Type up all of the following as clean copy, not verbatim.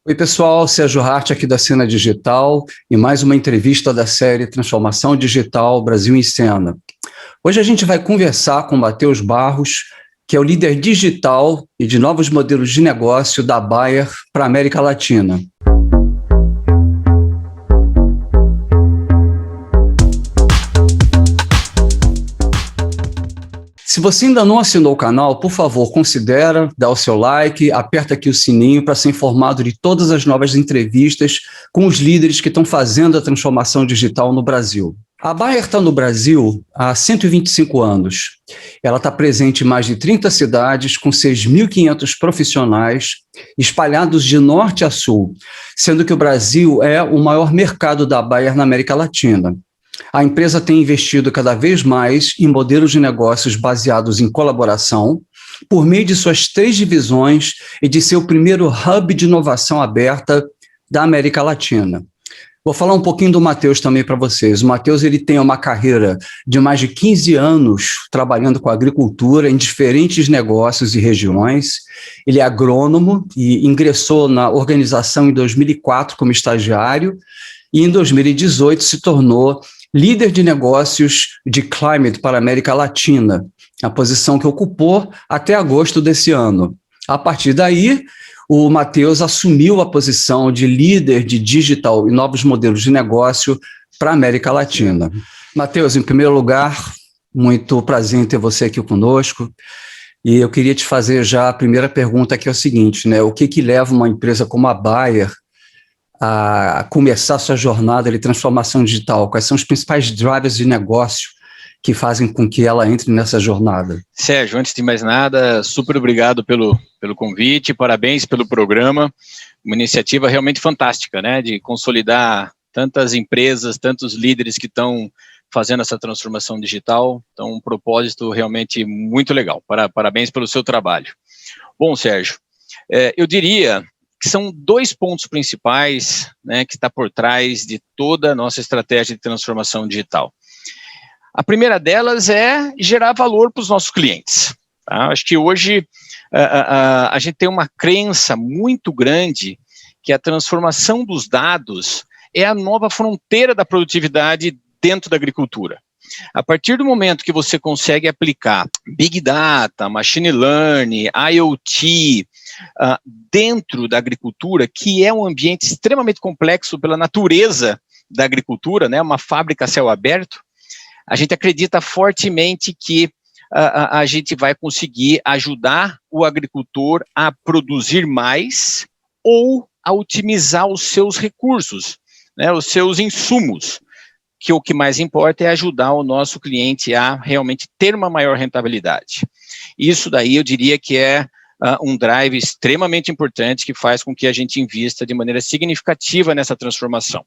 Oi, pessoal, Sérgio Hart aqui da Cena Digital e mais uma entrevista da série Transformação Digital Brasil em Cena. Hoje a gente vai conversar com Matheus Barros, que é o líder digital e de novos modelos de negócio da Bayer para a América Latina. Se você ainda não assinou o canal, por favor, considera dar o seu like, aperta aqui o sininho para ser informado de todas as novas entrevistas com os líderes que estão fazendo a transformação digital no Brasil. A Bayer está no Brasil há 125 anos. Ela está presente em mais de 30 cidades, com 6.500 profissionais, espalhados de norte a sul, sendo que o Brasil é o maior mercado da Bayer na América Latina. A empresa tem investido cada vez mais em modelos de negócios baseados em colaboração, por meio de suas 3 divisões e de seu primeiro hub de inovação aberta da América Latina. Vou falar um pouquinho do Matheus também para vocês. O Matheus ele tem uma carreira de mais de 15 anos trabalhando com agricultura em diferentes negócios e regiões. Ele é agrônomo e ingressou na organização em 2004 como estagiário e em 2018 se tornou líder de negócios de Climate para a América Latina, a posição que ocupou até agosto desse ano. A partir daí, o Matheus assumiu a posição de líder de digital e novos modelos de negócio para a América Latina. Matheus, em primeiro lugar, muito prazer em ter você aqui conosco. E eu queria te fazer já a primeira pergunta, que é o seguinte, né? O que leva uma empresa como a Bayer a começar sua jornada de transformação digital? Quais são os principais drivers de negócio que fazem com que ela entre nessa jornada? Sérgio, antes de mais nada, super obrigado pelo convite, parabéns pelo programa, uma iniciativa realmente fantástica, né, de consolidar tantas empresas, tantos líderes que estão fazendo essa transformação digital, então um propósito realmente muito legal, parabéns pelo seu trabalho. Bom, Sérgio, eu diria que são 2 pontos principais, né, que está por trás de toda a nossa estratégia de transformação digital. A primeira delas é gerar valor para os nossos clientes. Tá? Acho que hoje a gente tem uma crença muito grande que a transformação dos dados é a nova fronteira da produtividade dentro da agricultura. A partir do momento que você consegue aplicar Big Data, Machine Learning, IoT, dentro da agricultura, que é um ambiente extremamente complexo pela natureza da agricultura, né, uma fábrica a céu aberto, a gente acredita fortemente que a gente vai conseguir ajudar o agricultor a produzir mais ou a otimizar os seus recursos, né, os seus insumos, que o que mais importa é ajudar o nosso cliente a realmente ter uma maior rentabilidade. Isso daí eu diria que é um drive extremamente importante que faz com que a gente invista de maneira significativa nessa transformação.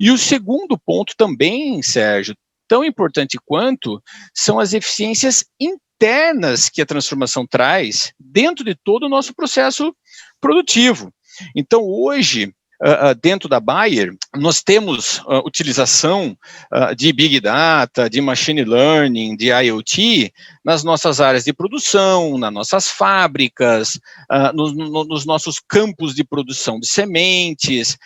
E o segundo ponto também, Sérgio, tão importante quanto, são as eficiências internas que a transformação traz dentro de todo o nosso processo produtivo. Então, hoje, dentro da Bayer, nós temos utilização de Big Data, de Machine Learning, de IoT, nas nossas áreas de produção, nas nossas fábricas, nos nossos campos de produção de sementes,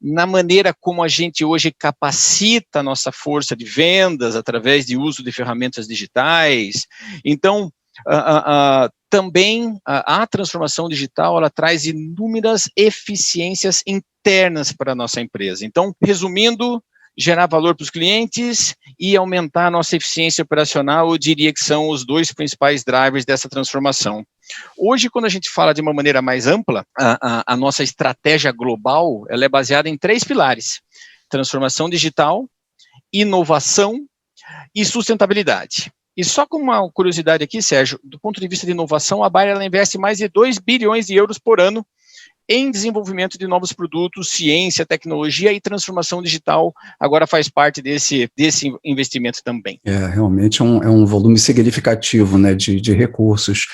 na maneira como a gente hoje capacita a nossa força de vendas através de uso de ferramentas digitais. Então, também a transformação digital, ela traz inúmeras eficiências internas para a nossa empresa. Então, resumindo, gerar valor para os clientes e aumentar a nossa eficiência operacional, eu diria que são os 2 principais drivers dessa transformação. Hoje, quando a gente fala de uma maneira mais ampla, a nossa estratégia global, ela é baseada em 3 pilares: transformação digital, inovação e sustentabilidade. E só com uma curiosidade aqui, Sérgio, do ponto de vista de inovação, a Bayer ela investe mais de 2 bilhões de euros por ano em desenvolvimento de novos produtos, ciência, tecnologia e transformação digital, agora faz parte desse investimento também. Realmente é um volume significativo, né, de recursos.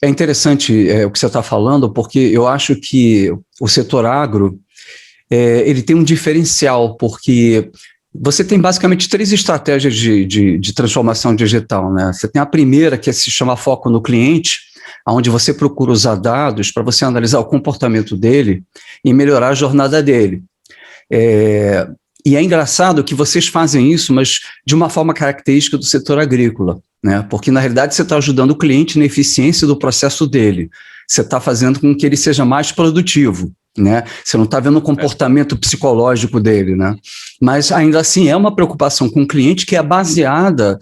É interessante o que você está falando, porque eu acho que o setor agro, ele tem um diferencial, porque você tem basicamente 3 estratégias de transformação digital, né? Você tem a primeira, que se chama foco no cliente, onde você procura usar dados para você analisar o comportamento dele e melhorar a jornada dele. E é engraçado que vocês fazem isso, mas de uma forma característica do setor agrícola, né? Porque, na realidade, você está ajudando o cliente na eficiência do processo dele. Você está fazendo com que ele seja mais produtivo, né? Você não está vendo o comportamento psicológico dele, né? Mas, ainda assim, é uma preocupação com o cliente que é baseada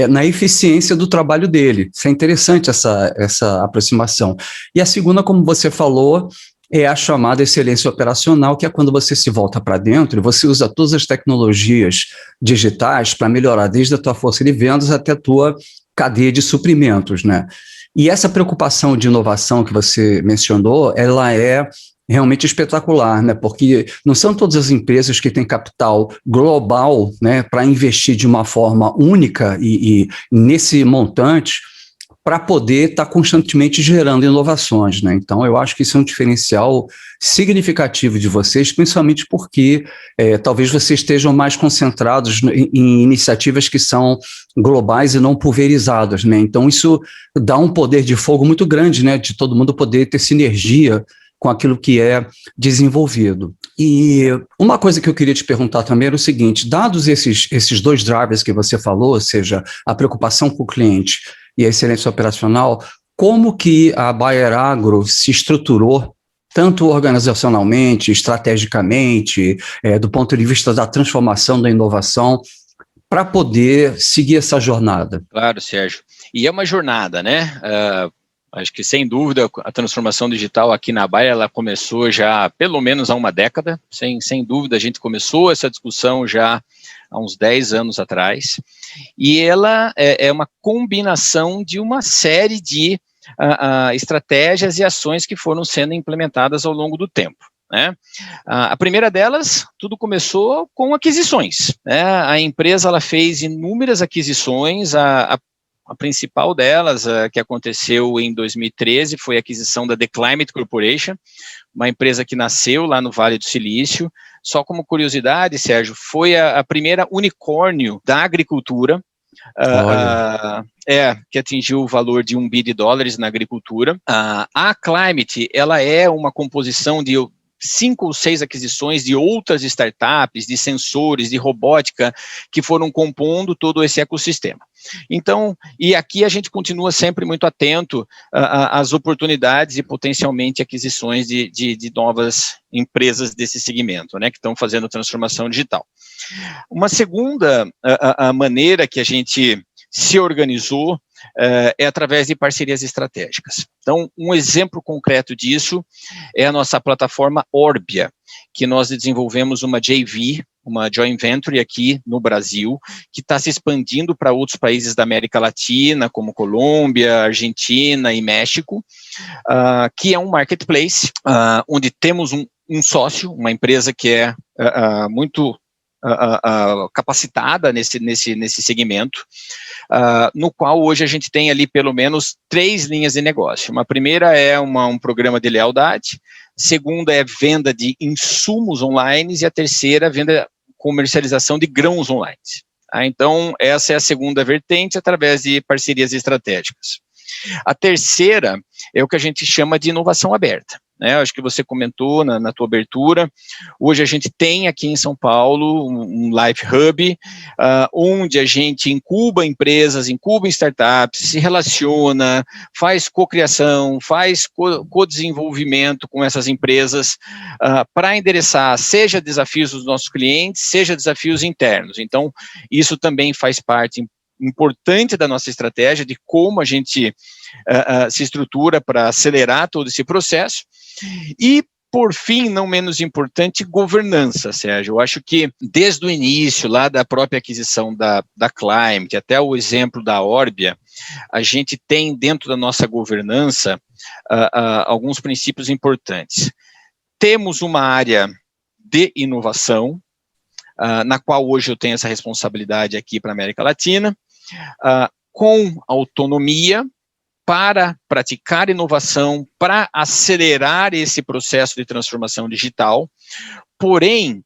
na eficiência do trabalho dele. Isso é interessante, essa aproximação. E a segunda, como você falou, é a chamada excelência operacional, que é quando você se volta para dentro e você usa todas as tecnologias digitais para melhorar desde a tua força de vendas até a tua cadeia de suprimentos, né? E essa preocupação de inovação que você mencionou, ela é realmente espetacular, né? Porque não são todas as empresas que têm capital global, né, para investir de uma forma única e nesse montante, para poder estar constantemente gerando inovações, né? Então, eu acho que isso é um diferencial significativo de vocês, principalmente porque talvez vocês estejam mais concentrados em iniciativas que são globais e não pulverizadas, né? Então, isso dá um poder de fogo muito grande, né? De todo mundo poder ter sinergia com aquilo que é desenvolvido. E uma coisa que eu queria te perguntar também era o seguinte, dados esses dois drivers que você falou, ou seja, a preocupação com o cliente e a excelência operacional, como que a Bayer Agro se estruturou, tanto organizacionalmente, estrategicamente, do ponto de vista da transformação, da inovação, para poder seguir essa jornada? Claro, Sérgio. E é uma jornada, né? Acho que, sem dúvida, a transformação digital aqui na Bayer, ela começou já pelo menos há uma década, sem dúvida, a gente começou essa discussão já há uns 10 anos atrás, e ela é uma combinação de uma série de estratégias e ações que foram sendo implementadas ao longo do tempo, né? A primeira delas, tudo começou com aquisições, né? A empresa ela fez inúmeras aquisições, a principal delas, que aconteceu em 2013, foi a aquisição da The Climate Corporation, uma empresa que nasceu lá no Vale do Silício. Só como curiosidade, Sérgio, foi a primeira unicórnio da agricultura, que atingiu o valor de $1 bilhão na agricultura. A Climate, ela é uma composição de 5 ou 6 aquisições de outras startups, de sensores, de robótica, que foram compondo todo esse ecossistema. Então, e aqui a gente continua sempre muito atento às oportunidades e potencialmente aquisições de novas empresas desse segmento, né, que estão fazendo transformação digital. Uma segunda maneira que a gente se organizou é através de parcerias estratégicas. Então, um exemplo concreto disso é a nossa plataforma Orbia, que nós desenvolvemos uma JV, uma joint venture aqui no Brasil, que está se expandindo para outros países da América Latina, como Colômbia, Argentina e México, que é um marketplace, onde temos um sócio, uma empresa que é muito capacitada nesse segmento, no qual hoje a gente tem ali pelo menos 3 linhas de negócio. Uma primeira é um programa de lealdade, segunda é venda de insumos online e a terceira comercialização de grãos online. Então, essa é a segunda vertente através de parcerias estratégicas. A terceira é o que a gente chama de inovação aberta, né? Acho que você comentou na tua abertura. Hoje a gente tem aqui em São Paulo um Life Hub, onde a gente incuba empresas, incuba startups, se relaciona, faz cocriação, faz co-desenvolvimento com essas empresas para endereçar seja desafios dos nossos clientes, seja desafios internos. Então, isso também faz parte importante da nossa estratégia, de como a gente se estrutura para acelerar todo esse processo. E, por fim, não menos importante, governança, Sérgio. Eu acho que desde o início, lá da própria aquisição da Climate, até o exemplo da Orbia, a gente tem dentro da nossa governança alguns princípios importantes. Temos uma área de inovação, na qual hoje eu tenho essa responsabilidade aqui para a América Latina, com autonomia para praticar inovação, para acelerar esse processo de transformação digital, porém,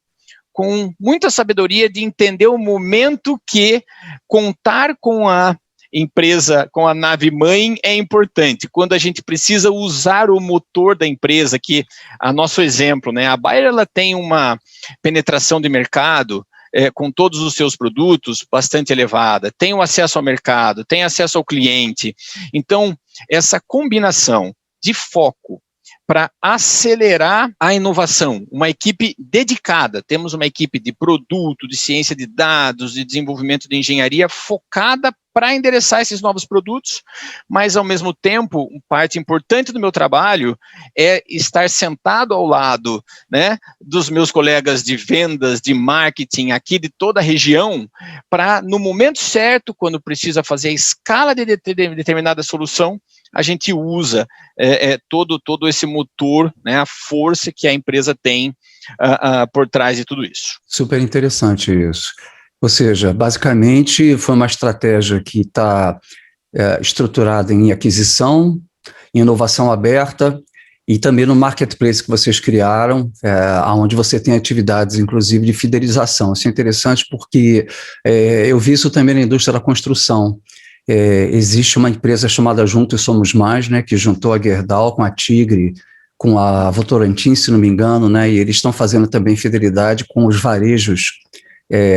com muita sabedoria de entender o momento que contar com a empresa com a nave mãe é importante. Quando a gente precisa usar o motor da empresa, que a nosso exemplo, né, a Bayer ela tem uma penetração de mercado com todos os seus produtos bastante elevada, tem o acesso ao mercado, tem acesso ao cliente. Então, essa combinação de foco para acelerar a inovação, uma equipe dedicada, temos uma equipe de produto, de ciência de dados, de desenvolvimento de engenharia focada para endereçar esses novos produtos, mas ao mesmo tempo, parte importante do meu trabalho é estar sentado ao lado, né, dos meus colegas de vendas, de marketing aqui de toda a região, para no momento certo, quando precisa fazer a escala de determinada solução, a gente usa todo esse motor, né, a força que a empresa tem por trás de tudo isso. Super interessante isso. Ou seja, basicamente foi uma estratégia que está estruturada em aquisição, em inovação aberta e também no marketplace que vocês criaram, onde você tem atividades, inclusive, de fidelização. Isso é interessante porque eu vi isso também na indústria da construção. Existe uma empresa chamada Juntos Somos Mais, né, que juntou a Gerdau com a Tigre, com a Votorantim, se não me engano, né, e eles estão fazendo também fidelidade com os varejos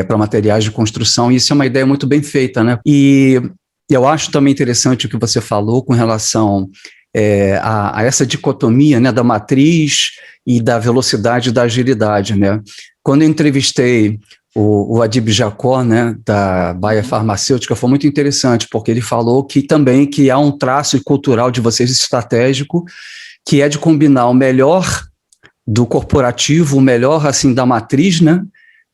para materiais de construção, e isso é uma ideia muito bem feita, né? E eu acho também interessante o que você falou com relação a essa dicotomia, né, da matriz e da velocidade e da agilidade, né? Quando eu entrevistei o Adib Jacó, né, da Bayer Farmacêutica, foi muito interessante, porque ele falou que também que há um traço cultural de vocês estratégico, que é de combinar o melhor do corporativo, o melhor assim da matriz, né,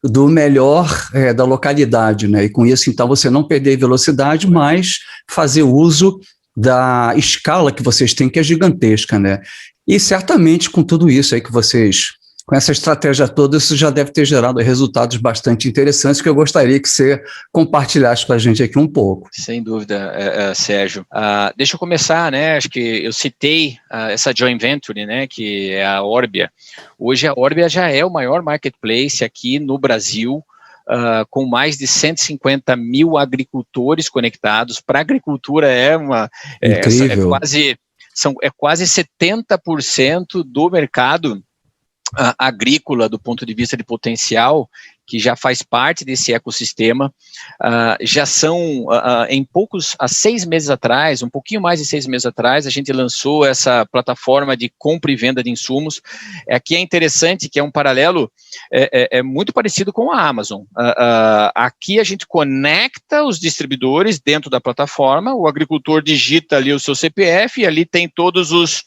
do melhor da localidade, né, e com isso então você não perder velocidade, mas fazer uso da escala que vocês têm, que é gigantesca, né, e certamente com tudo isso aí que vocês, com essa estratégia toda, isso já deve ter gerado resultados bastante interessantes que eu gostaria que você compartilhasse com a gente aqui um pouco. Sem dúvida, Sérgio. Deixa eu começar, né? Acho que eu citei essa joint venture, né? Que é a Orbia. Hoje a Orbia já é o maior marketplace aqui no Brasil, com mais de 150 mil agricultores conectados. Para a agricultura incrível. É quase 70% do mercado agrícola do ponto de vista de potencial, que já faz parte desse ecossistema, já são, há 6 meses atrás, um pouquinho mais de 6 meses atrás, a gente lançou essa plataforma de compra e venda de insumos. Aqui é interessante que é um paralelo muito parecido com a Amazon. Aqui a gente conecta os distribuidores dentro da plataforma, o agricultor digita ali o seu CPF e ali tem todos os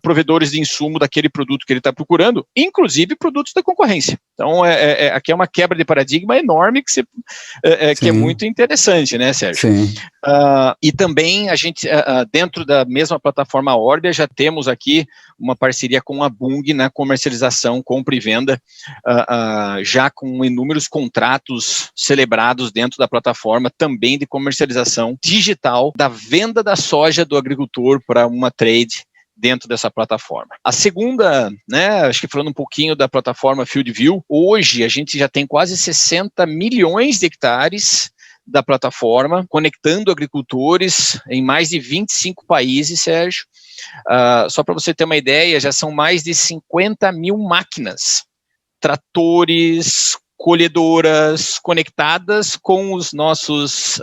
provedores de insumo daquele produto que ele está procurando, inclusive produtos da concorrência. Então, aqui é uma quebra de paradigma enorme que é muito interessante, né, Sérgio? Sim. E também a gente, dentro da mesma plataforma Orbia, já temos aqui uma parceria com a Bung na comercialização, compra e venda, já com inúmeros contratos celebrados dentro da plataforma, também de comercialização digital da venda da soja do agricultor para uma trade dentro dessa plataforma. A segunda, né, acho que falando um pouquinho da plataforma FieldView, hoje a gente já tem quase 60 milhões de hectares da plataforma, conectando agricultores em mais de 25 países, Sérgio. Só para você ter uma ideia, já são mais de 50 mil máquinas, tratores, colhedoras conectadas com os nossos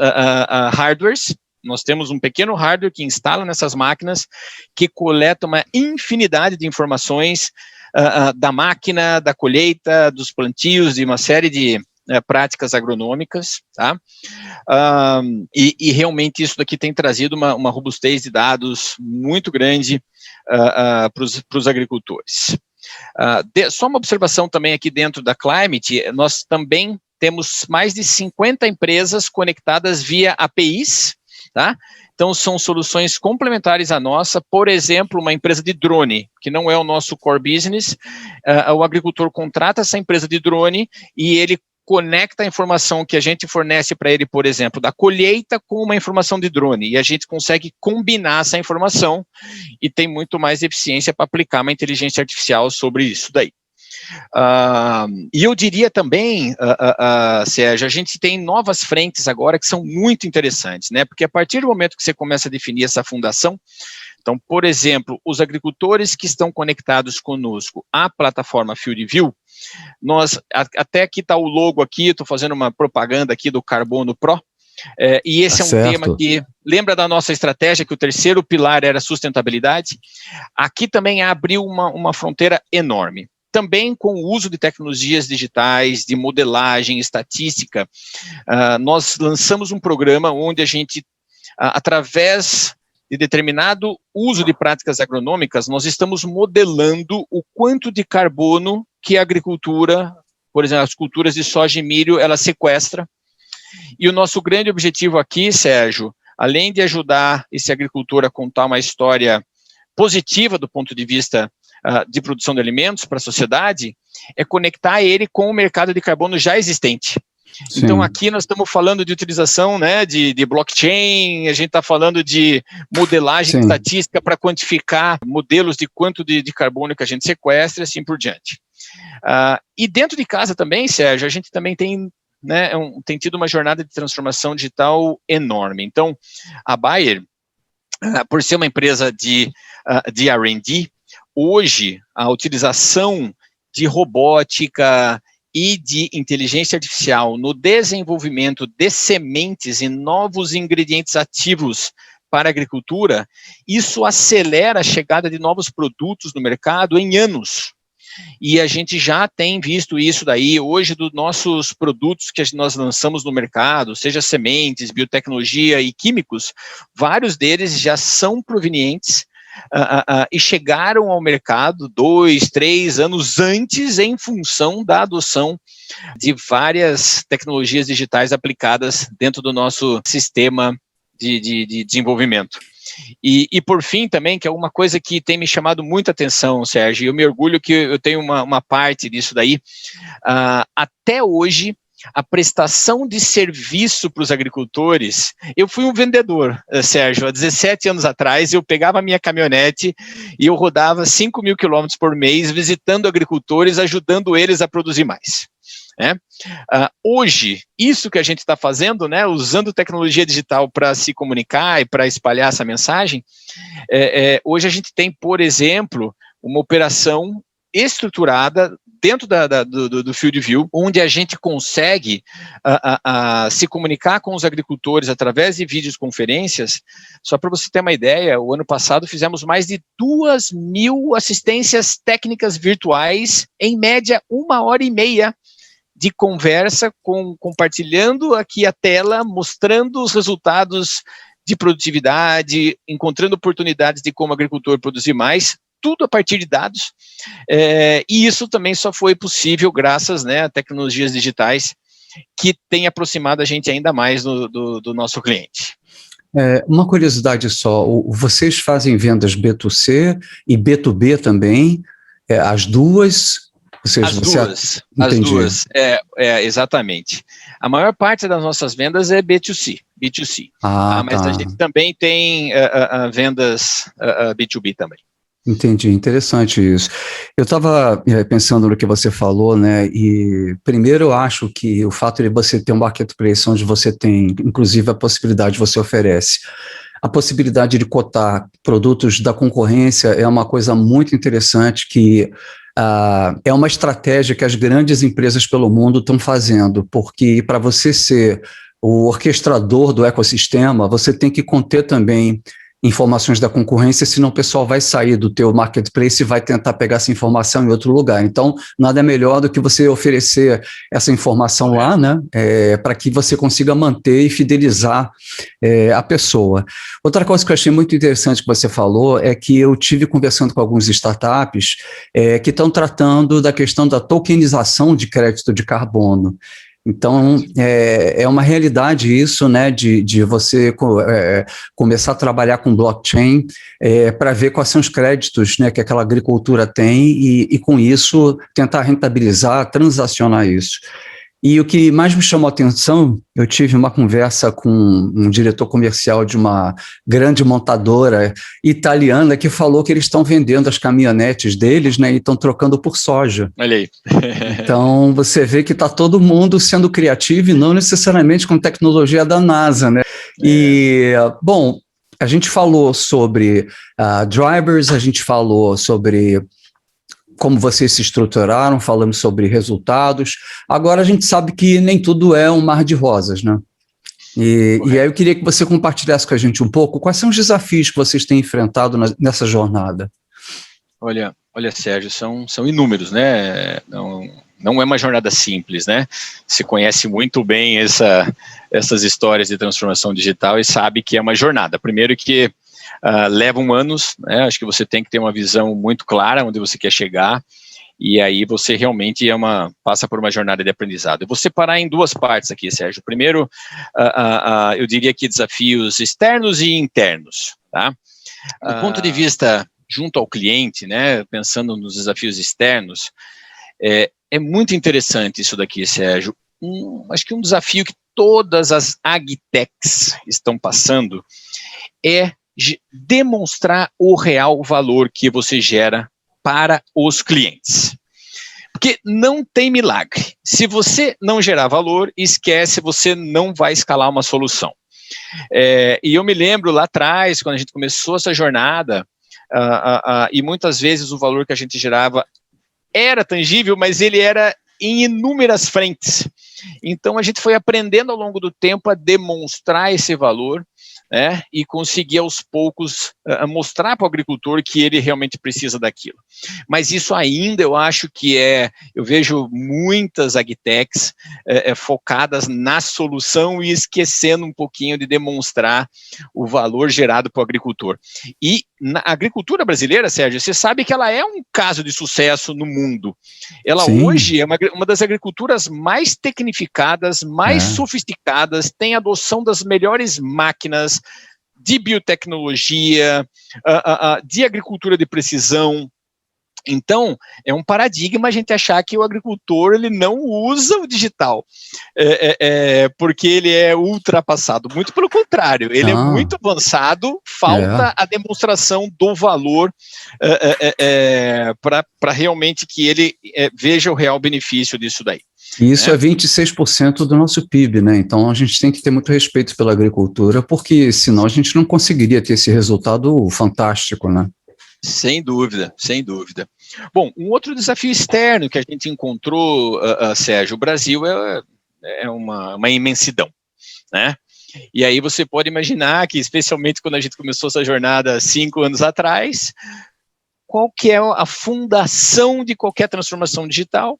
hardwares. Nós temos um pequeno hardware que instala nessas máquinas, que coleta uma infinidade de informações da máquina, da colheita, dos plantios, de uma série de práticas agronômicas, tá? E realmente isso daqui tem trazido uma robustez de dados muito grande para os agricultores. Só uma observação também aqui dentro da Climate, nós também temos mais de 50 empresas conectadas via APIs, tá? Então, são soluções complementares à nossa. Por exemplo, uma empresa de drone, que não é o nosso core business, o agricultor contrata essa empresa de drone e ele conecta a informação que a gente fornece para ele, por exemplo, da colheita com uma informação de drone, e a gente consegue combinar essa informação e tem muito mais eficiência para aplicar uma inteligência artificial sobre isso daí. E eu diria também, Sérgio, a gente tem novas frentes agora que são muito interessantes, né? Porque a partir do momento que você começa a definir essa fundação, então, por exemplo, os agricultores que estão conectados conosco à plataforma FieldView, até aqui está o logo aqui, estou fazendo uma propaganda aqui do Carbono Pro, e esse é um tema que lembra da nossa estratégia, que o terceiro pilar era sustentabilidade. Aqui também abriu uma fronteira enorme. Também com o uso de tecnologias digitais, de modelagem, estatística, nós lançamos um programa onde a gente, através de determinado uso de práticas agronômicas, nós estamos modelando o quanto de carbono que a agricultura, por exemplo, as culturas de soja e milho, ela sequestra. E o nosso grande objetivo aqui, Sérgio, além de ajudar esse agricultor a contar uma história positiva do ponto de vista de produção de alimentos para a sociedade, é conectar ele com o mercado de carbono já existente. Sim. Então, aqui nós estamos falando de utilização, né, de blockchain, a gente está falando de modelagem estatística para quantificar modelos de quanto de carbono que a gente sequestra e assim por diante. E dentro de casa também, Sérgio, a gente também tem, né, tem tido uma jornada de transformação digital enorme. Então, a Bayer, por ser uma empresa de R&D, hoje a utilização de robótica e de inteligência artificial no desenvolvimento de sementes e novos ingredientes ativos para a agricultura, isso acelera a chegada de novos produtos no mercado em anos. E a gente já tem visto isso daí hoje dos nossos produtos que nós lançamos no mercado, seja sementes, biotecnologia e químicos, vários deles já são provenientes e chegaram ao mercado 2, 3 anos antes em função da adoção de várias tecnologias digitais aplicadas dentro do nosso sistema de desenvolvimento. E por fim também, que é uma coisa que tem me chamado muita atenção, Sérgio, eu me orgulho que eu tenho uma parte disso daí, até hoje, a prestação de serviço para os agricultores, eu fui um vendedor, Sérgio, há 17 anos atrás, eu pegava a minha caminhonete e eu rodava 5.000 quilômetros por mês, visitando agricultores, ajudando eles a produzir mais. Hoje, isso que a gente está fazendo, né, usando tecnologia digital para se comunicar e para espalhar essa mensagem, hoje a gente tem, por exemplo, uma operação estruturada dentro do FieldView, onde a gente consegue se comunicar com os agricultores através de videoconferências. Só para você ter uma ideia, o ano passado fizemos mais de 2.000 assistências técnicas virtuais, em média 1h30 de conversa, compartilhando aqui a tela, mostrando os resultados de produtividade, encontrando oportunidades de como o agricultor produzir mais, tudo a partir de dados, e isso também só foi possível graças, né, a tecnologias digitais que têm aproximado a gente ainda mais do nosso cliente. Uma curiosidade só, vocês fazem vendas B2C e B2B também, as duas? As duas, exatamente. A maior parte das nossas vendas é B2C. Mas a gente também tem vendas B2B também. Entendi, interessante isso. Eu estava pensando no que você falou, né, e primeiro eu acho que o fato de você ter um marketplace onde você tem, inclusive a possibilidade, você oferece, a possibilidade de cotar produtos da concorrência é uma coisa muito interessante que é uma estratégia que as grandes empresas pelo mundo estão fazendo, porque para você ser o orquestrador do ecossistema, você tem que conter também informações da concorrência, senão o pessoal vai sair do teu marketplace e vai tentar pegar essa informação em outro lugar. Então, nada melhor do que você oferecer essa informação lá, né, para que você consiga manter e fidelizar a pessoa. Outra coisa que eu achei muito interessante que você falou é que eu tive conversando com alguns startups que estão tratando da questão da tokenização de crédito de carbono. Então, é uma realidade isso, né, de você começar a trabalhar com blockchain para ver quais são os créditos, né, que aquela agricultura tem e com isso tentar rentabilizar, transacionar isso. E o que mais me chamou a atenção, eu tive uma conversa com um diretor comercial de uma grande montadora italiana que falou que eles estão vendendo as caminhonetes deles, né, e estão trocando por soja. Olha aí. Então, você vê que está todo mundo sendo criativo e não necessariamente com tecnologia da NASA, né? E, bom, a gente falou sobre drivers, a gente falou sobre como vocês se estruturaram, falamos sobre resultados. Agora a gente sabe que nem tudo é um mar de rosas, né? E aí eu queria que você compartilhasse com a gente um pouco quais são os desafios que vocês têm enfrentado nessa jornada. Olha, Sérgio, são inúmeros, né? Não é uma jornada simples, né? Você conhece muito bem essas histórias de transformação digital e sabe que é uma jornada. Primeiro que levam anos, né? Acho que você tem que ter uma visão muito clara onde você quer chegar, e aí você realmente passa por uma jornada de aprendizado. Eu vou separar em duas partes aqui, Sérgio. Primeiro, eu diria que desafios externos e internos, tá? Do ponto de vista junto ao cliente, né, pensando nos desafios externos, é muito interessante isso daqui, Sérgio. Acho que um desafio que todas as agtechs estão passando é demonstrar o real valor que você gera para os clientes. Porque não tem milagre. Se você não gerar valor, esquece, você não vai escalar uma solução. E eu me lembro lá atrás, quando a gente começou essa jornada, e muitas vezes o valor que a gente gerava era tangível, mas ele era em inúmeras frentes. Então a gente foi aprendendo ao longo do tempo a demonstrar esse valor, né, e conseguir aos poucos mostrar para o agricultor que ele realmente precisa daquilo. Mas isso ainda eu acho que eu vejo muitas agtechs focadas na solução e esquecendo um pouquinho de demonstrar o valor gerado para o agricultor. E na agricultura brasileira, Sérgio, você sabe que ela é um caso de sucesso no mundo. Ela Sim. Hoje é uma das agriculturas mais tecnificadas, mais sofisticadas, tem adoção das melhores máquinas, de biotecnologia, de agricultura de precisão. Então, é um paradigma a gente achar que o agricultor ele não usa o digital, porque ele é ultrapassado. Muito pelo contrário, ele é muito avançado, falta a demonstração do valor para realmente que ele veja o real benefício disso daí. E isso é 26% do nosso PIB, né? Então a gente tem que ter muito respeito pela agricultura, porque senão a gente não conseguiria ter esse resultado fantástico, né? Sem dúvida, sem dúvida. Bom, um outro desafio externo que a gente encontrou, Sérgio, o Brasil é uma imensidão, né? E aí você pode imaginar que, especialmente quando a gente começou essa jornada 5 anos atrás, qual que é a fundação de qualquer transformação digital?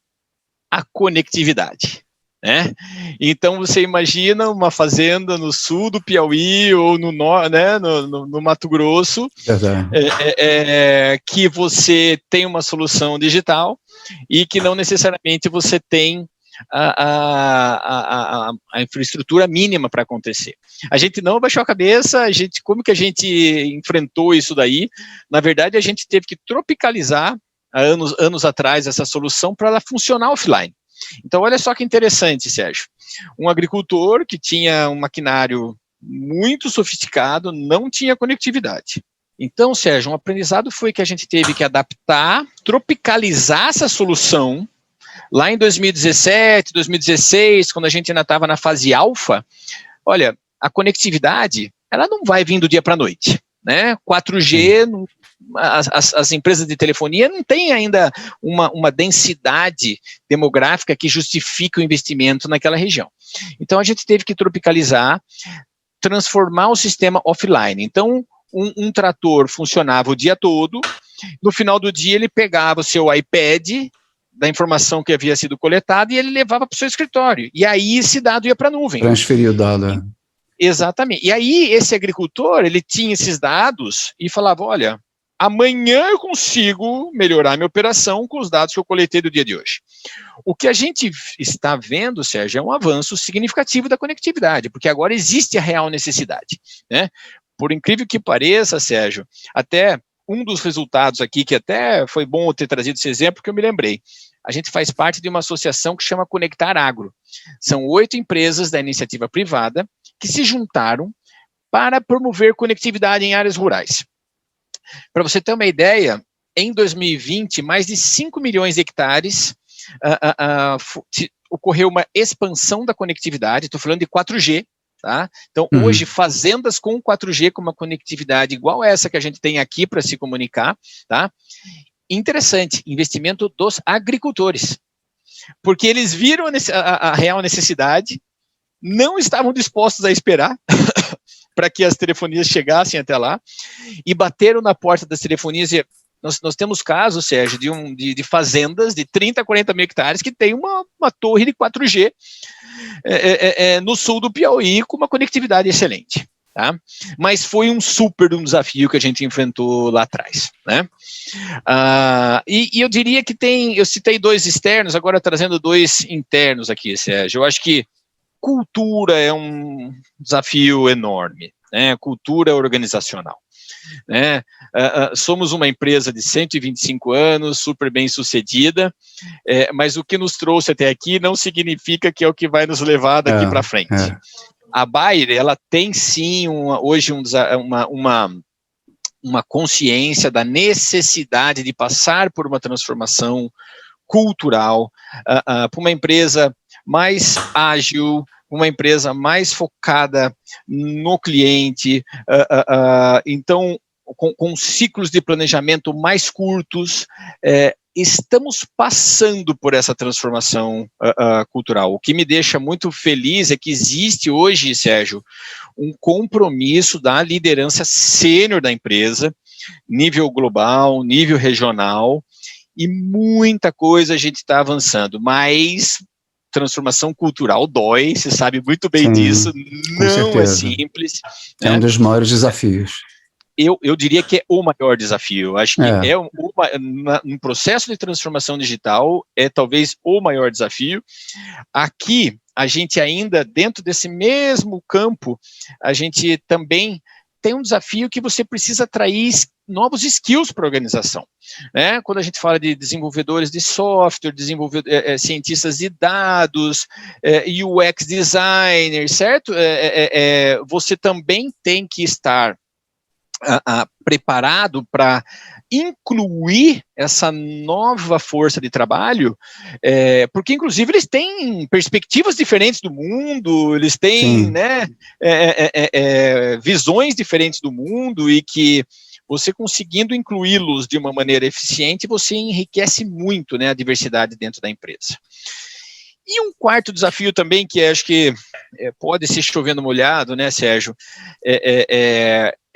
A conectividade, né? Então você imagina uma fazenda no sul do Piauí ou no Mato Grosso, que você tem uma solução digital e que não necessariamente você tem a infraestrutura mínima para acontecer. A gente não abaixou a cabeça, como que a gente enfrentou isso daí? Na verdade, a gente teve que tropicalizar há anos atrás essa solução para ela funcionar offline. Então, olha só que interessante, Sérgio. Um agricultor que tinha um maquinário muito sofisticado, não tinha conectividade. Então, Sérgio, um aprendizado foi que a gente teve que adaptar, tropicalizar essa solução. Lá em 2017, 2016, quando a gente ainda estava na fase alfa, olha, a conectividade, ela não vai vir do dia para a noite, né? 4G, as empresas de telefonia não têm ainda uma densidade demográfica que justifique o investimento naquela região. Então, a gente teve que tropicalizar, transformar o sistema offline. Então, um trator funcionava o dia todo, no final do dia ele pegava o seu iPad da informação que havia sido coletada e ele levava para o seu escritório. E aí esse dado ia para a nuvem. Transferir o dado. Exatamente. E aí esse agricultor, ele tinha esses dados e falava, olha, amanhã eu consigo melhorar minha operação com os dados que eu coletei do dia de hoje. O que a gente está vendo, Sérgio, é um avanço significativo da conectividade, porque agora existe a real necessidade, né? Por incrível que pareça, Sérgio, até um dos resultados aqui, que até foi bom eu ter trazido esse exemplo, que eu me lembrei. A gente faz parte de uma associação que chama Conectar Agro. São 8 empresas da iniciativa privada que se juntaram para promover conectividade em áreas rurais. Para você ter uma ideia, em 2020, mais de 5 milhões de hectares ocorreu uma expansão da conectividade, estou falando de 4G, tá? Então, hoje, fazendas com 4G, com uma conectividade igual a essa que a gente tem aqui para se comunicar, tá? Interessante, investimento dos agricultores, porque eles viram a real necessidade, não estavam dispostos a esperar para que as telefonias chegassem até lá, e bateram na porta das telefonias. E nós temos casos, Sérgio, de fazendas de 30, 40 mil hectares que tem uma torre de 4G no sul do Piauí com uma conectividade excelente. Tá? Mas foi um desafio que a gente enfrentou lá atrás, né? E eu diria que eu citei 2 externos, agora trazendo 2 internos aqui, Sérgio. Eu acho que cultura é um desafio enorme, né? Cultura organizacional. Né? Somos uma empresa de 125 anos, super bem sucedida, mas o que nos trouxe até aqui não significa que é o que vai nos levar daqui para frente. A Bayer, ela tem sim hoje uma consciência da necessidade de passar por uma transformação cultural para uma empresa mais ágil, uma empresa mais focada no cliente, então, com ciclos de planejamento mais curtos, estamos passando por essa transformação cultural. O que me deixa muito feliz é que existe hoje, Sérgio, um compromisso da liderança sênior da empresa, nível global, nível regional, e muita coisa a gente está avançando, mas transformação cultural dói, você sabe muito bem disso, não é simples. É um dos maiores desafios. Eu diria que é o maior desafio. Acho que um processo de transformação digital é talvez o maior desafio. Aqui, a gente ainda, dentro desse mesmo campo, a gente também tem um desafio que você precisa atrair novos skills para a organização. Né? Quando a gente fala de desenvolvedores de software, cientistas de dados, UX designers, certo? Você também tem que estar preparado para incluir essa nova força de trabalho, porque inclusive eles têm perspectivas diferentes do mundo, eles têm, né, visões diferentes do mundo, e que você conseguindo incluí-los de uma maneira eficiente, você enriquece muito, né, a diversidade dentro da empresa. E um quarto desafio também, que acho que pode ser chovendo molhado, né, Sérgio,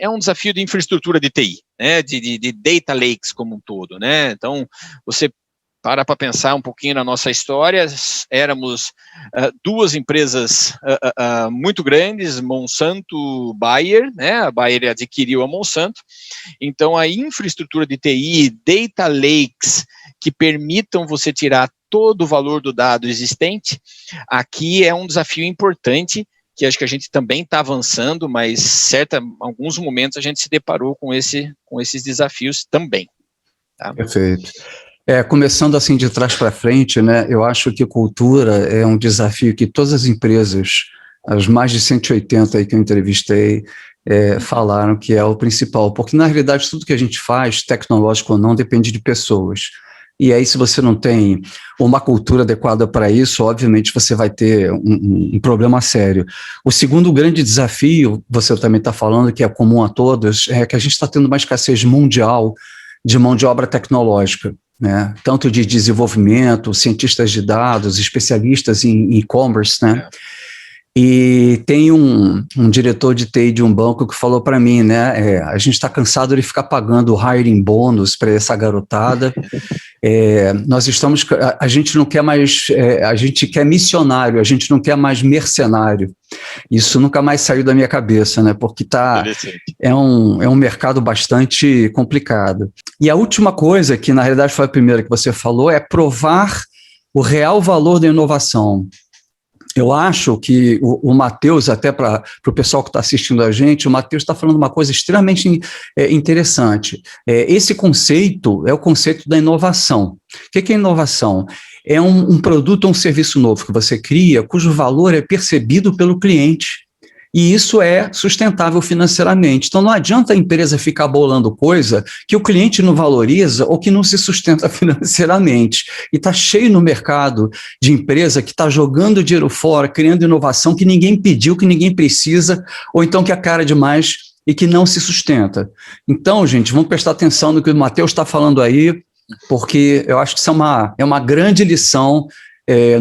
é um desafio de infraestrutura de TI, né, de data lakes como um todo, né. Então, você para pensar um pouquinho na nossa história, éramos 2 empresas muito grandes, Monsanto, Bayer, né, a Bayer adquiriu a Monsanto, então a infraestrutura de TI, data lakes, que permitam você tirar todo o valor do dado existente, aqui é um desafio importante, que acho que a gente também está avançando, mas alguns momentos a gente se deparou com esses desafios também. Tá? Perfeito. Começando assim de trás para frente, né, eu acho que cultura é um desafio que todas as empresas, as mais de 180 aí que eu entrevistei, falaram que é o principal, porque na realidade tudo que a gente faz, tecnológico ou não, depende de pessoas. E aí, se você não tem uma cultura adequada para isso, obviamente você vai ter um problema sério. O segundo grande desafio, você também está falando, que é comum a todos, é que a gente está tendo uma escassez mundial de mão de obra tecnológica, né? Tanto de desenvolvimento, cientistas de dados, especialistas em e-commerce, né? E tem um diretor de TI de um banco que falou para mim, né, a gente está cansado de ficar pagando hiring bônus para essa garotada, a gente não quer mais, a gente quer missionário, a gente não quer mais mercenário. Isso nunca mais saiu da minha cabeça, né, porque é um mercado bastante complicado. E a última coisa, que na realidade foi a primeira que você falou, é provar o real valor da inovação. Eu acho que o Matheus, até para o pessoal que está assistindo a gente, o Matheus está falando uma coisa extremamente interessante. Esse conceito é o conceito da inovação. O que é inovação? É um produto ou um serviço novo que você cria, cujo valor é percebido pelo cliente. E isso é sustentável financeiramente. Então, não adianta a empresa ficar bolando coisa que o cliente não valoriza ou que não se sustenta financeiramente. E está cheio no mercado de empresa que está jogando dinheiro fora, criando inovação que ninguém pediu, que ninguém precisa, ou então que é cara demais e que não se sustenta. Então, gente, vamos prestar atenção no que o Matheus está falando aí, porque eu acho que isso é uma grande lição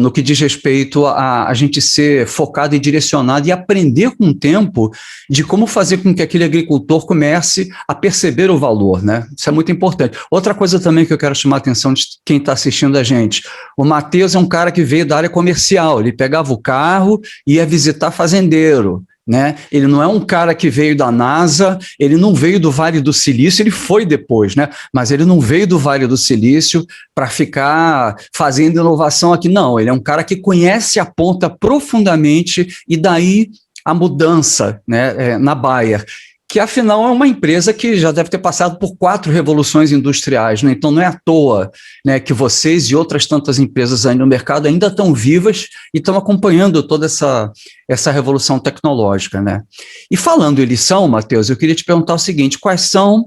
no que diz respeito a gente ser focado e direcionado e aprender com o tempo de como fazer com que aquele agricultor comece a perceber o valor, né? Isso é muito importante. Outra coisa também que eu quero chamar a atenção de quem está assistindo a gente, o Matheus é um cara que veio da área comercial, ele pegava o carro e ia visitar fazendeiro, né? Ele não é um cara que veio da NASA, ele não veio do Vale do Silício, ele foi depois, né? Mas ele não veio do Vale do Silício para ficar fazendo inovação aqui, não. Ele é um cara que conhece a ponta profundamente e daí a mudança, né, na Bayer, que afinal é uma empresa que já deve ter passado por 4 revoluções industriais, né? Então não é à toa, né, que vocês e outras tantas empresas aí no mercado ainda estão vivas e estão acompanhando toda essa revolução tecnológica, né? E falando em lição, Matheus, eu queria te perguntar o seguinte, quais são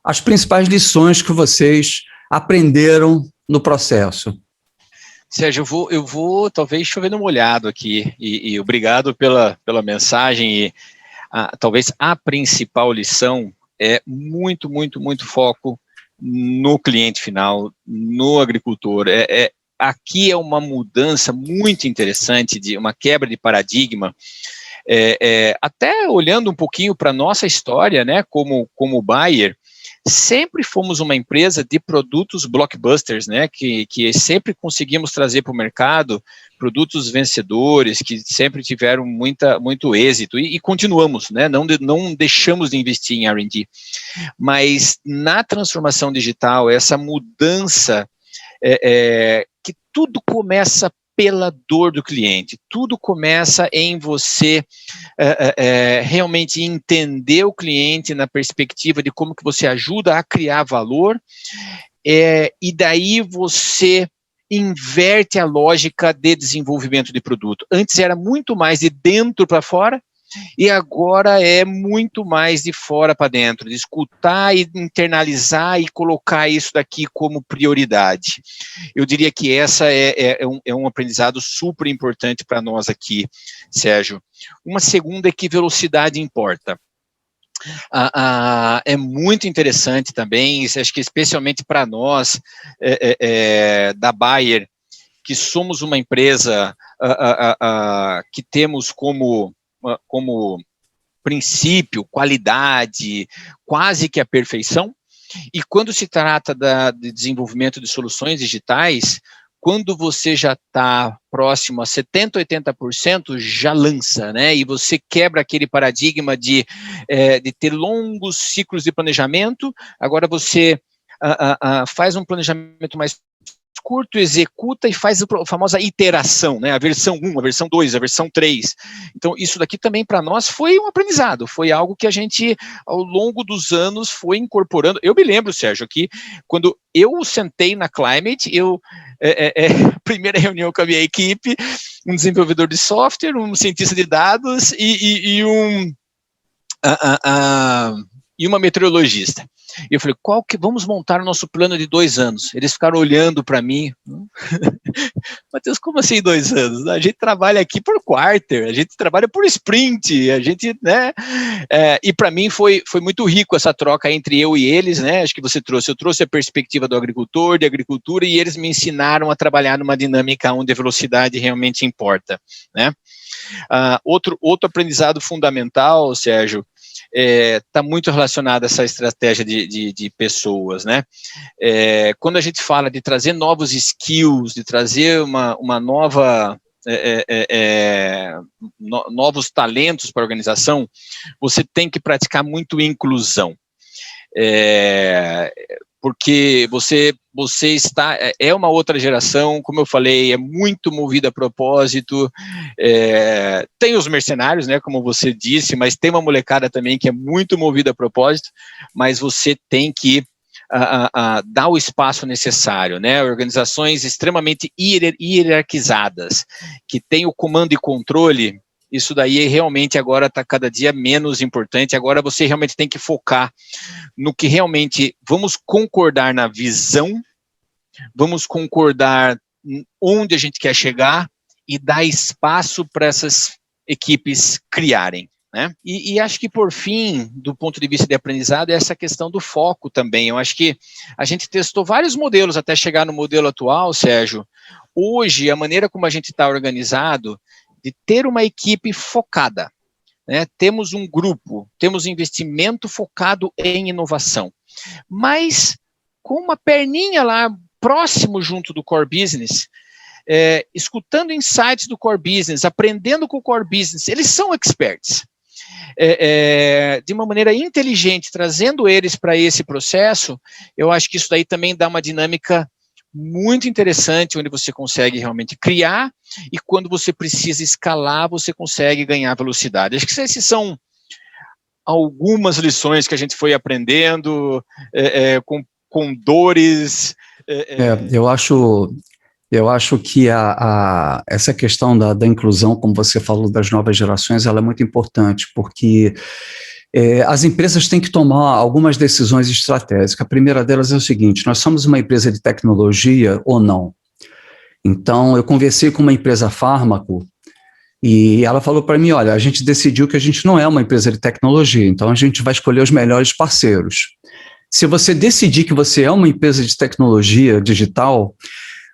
as principais lições que vocês aprenderam no processo? Sérgio, eu vou talvez chover no molhado aqui, e obrigado pela mensagem, talvez a principal lição é muito foco no cliente final, no agricultor. Aqui é uma mudança muito interessante, de uma quebra de paradigma, até olhando um pouquinho para a nossa história, né, como Bayer, sempre fomos uma empresa de produtos blockbusters, né, que sempre conseguimos trazer para o mercado produtos vencedores, que sempre tiveram muito êxito, e continuamos, né, não deixamos de investir em R&D, mas na transformação digital, essa mudança, que tudo começa pela dor do cliente, tudo começa em você realmente entender o cliente na perspectiva de como que você ajuda a criar valor, e daí você inverte a lógica de desenvolvimento de produto. Antes era muito mais de dentro para fora, e agora é muito mais de fora para dentro, de escutar e internalizar e colocar isso daqui como prioridade. Eu diria que essa é um aprendizado super importante para nós aqui, Sérgio. Uma segunda é que velocidade importa. É muito interessante também, acho que especialmente para nós, da Bayer, que somos uma empresa que temos como princípio, qualidade, quase que a perfeição, e quando se trata de desenvolvimento de soluções digitais, quando você já está próximo a 70%, 80%, já lança, né? E você quebra aquele paradigma de ter longos ciclos de planejamento, agora você faz um planejamento mais curto, executa e faz a famosa iteração, né? A versão 1, a versão 2, a versão 3. Então, isso daqui também para nós foi um aprendizado, foi algo que a gente, ao longo dos anos, foi incorporando. Eu me lembro, Sérgio, que quando eu sentei na Climate, primeira reunião com a minha equipe, um desenvolvedor de software, um cientista de dados e uma meteorologista. E eu falei, vamos montar o nosso plano de 2 anos? Eles ficaram olhando para mim. Matheus, como assim 2 anos? A gente trabalha aqui por quarter, a gente trabalha por sprint, a gente, né? E para mim foi muito rico essa troca entre eu e eles, né? Acho que eu trouxe a perspectiva do agricultor, de agricultura, e eles me ensinaram a trabalhar numa dinâmica onde a velocidade realmente importa, né? Outro aprendizado fundamental, Sérgio, está muito relacionado a essa estratégia de pessoas, né? Quando a gente fala de trazer novos skills, de trazer uma nova, novos talentos para a organização, você tem que praticar muito inclusão. porque você é uma outra geração, como eu falei, é muito movida a propósito, tem os mercenários, né, como você disse, mas tem uma molecada também que é muito movida a propósito, mas você tem que dar o espaço necessário, né? Organizações extremamente hierarquizadas, que tem o comando e controle, isso daí realmente agora está cada dia menos importante, agora você realmente tem que focar no que realmente vamos concordar na visão, vamos concordar onde a gente quer chegar e dar espaço para essas equipes criarem. Né? E acho que, por fim, do ponto de vista de aprendizado, é essa questão do foco também. Eu acho que a gente testou vários modelos até chegar no modelo atual, Sérgio. Hoje, a maneira como a gente está organizado, de ter uma equipe focada, né? Temos um grupo, temos investimento focado em inovação, mas com uma perninha lá próximo junto do core business, escutando insights do core business, aprendendo com o core business, eles são experts. De uma maneira inteligente, trazendo eles para esse processo, eu acho que isso daí também dá uma dinâmica muito interessante, onde você consegue realmente criar, e quando você precisa escalar, você consegue ganhar velocidade. Acho que esses são algumas lições que a gente foi aprendendo, com dores. Eu acho que essa questão da inclusão, como você falou, das novas gerações, ela é muito importante, porque as empresas têm que tomar algumas decisões estratégicas. A primeira delas é o seguinte: nós somos uma empresa de tecnologia ou não? Então, eu conversei com uma empresa fármaco e ela falou para mim, olha, a gente decidiu que a gente não é uma empresa de tecnologia, então a gente vai escolher os melhores parceiros. Se você decidir que você é uma empresa de tecnologia digital,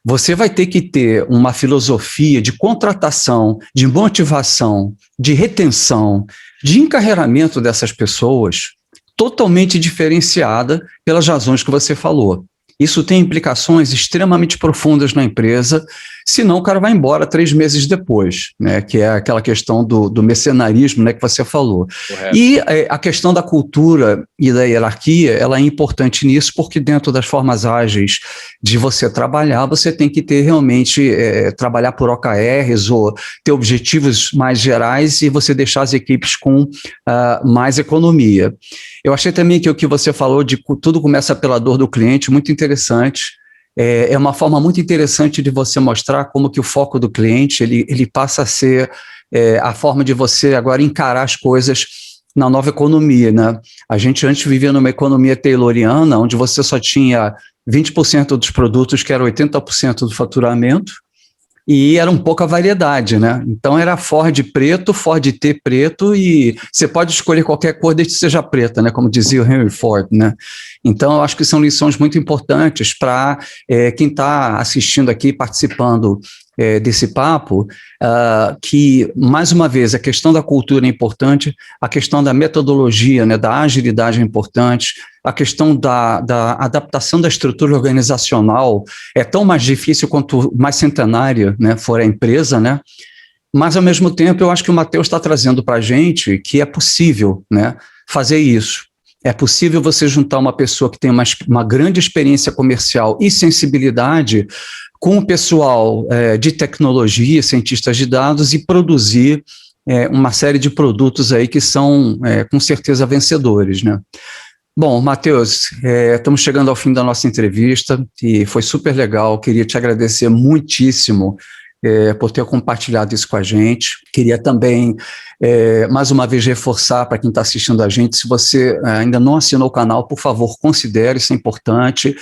você vai ter que ter uma filosofia de contratação, de motivação, de retenção, de encarreiramento dessas pessoas totalmente diferenciada pelas razões que você falou. Isso tem implicações extremamente profundas na empresa, senão o cara vai embora 3 meses depois, né, que é aquela questão do mercenarismo, né, que você falou. Correto. E a questão da cultura e da hierarquia, ela é importante nisso, porque dentro das formas ágeis de você trabalhar, você tem que ter realmente, trabalhar por OKRs ou ter objetivos mais gerais e você deixar as equipes com mais economia. Eu achei também que o que você falou de tudo começa pela dor do cliente, muito interessante. É uma forma muito interessante de você mostrar como que o foco do cliente ele passa a ser a forma de você agora encarar as coisas na nova economia, né? A gente antes vivia numa economia tayloriana, onde você só tinha 20% dos produtos, que era 80% do faturamento, e era um pouca variedade, né? Então era Ford preto, Ford T preto, e você pode escolher qualquer cor desde que seja preta, né? Como dizia o Henry Ford, né? Então eu acho que são lições muito importantes para quem está assistindo aqui, participando desse papo, que, mais uma vez, a questão da cultura é importante, a questão da metodologia, né, da agilidade é importante, a questão da adaptação da estrutura organizacional é tão mais difícil quanto mais centenária, né, for a empresa, né? Mas, ao mesmo tempo, eu acho que o Matheus está trazendo para a gente que é possível, né, fazer isso. É possível você juntar uma pessoa que tem uma grande experiência comercial e sensibilidade com o pessoal de tecnologia, cientistas de dados, e produzir uma série de produtos aí que são, com certeza, vencedores, né? Bom, Matheus, estamos chegando ao fim da nossa entrevista e foi super legal. Queria te agradecer muitíssimo por ter compartilhado isso com a gente. Queria também, mais uma vez, reforçar para quem está assistindo a gente, se você ainda não assinou o canal, por favor, considere, isso é importante.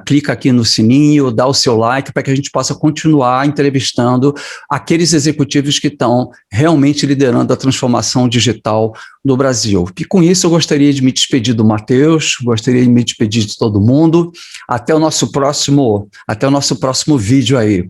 Clica aqui no sininho, dá o seu like para que a gente possa continuar entrevistando aqueles executivos que estão realmente liderando a transformação digital no Brasil. E com isso eu gostaria de me despedir do Matheus, gostaria de me despedir de todo mundo. Até o nosso próximo vídeo aí.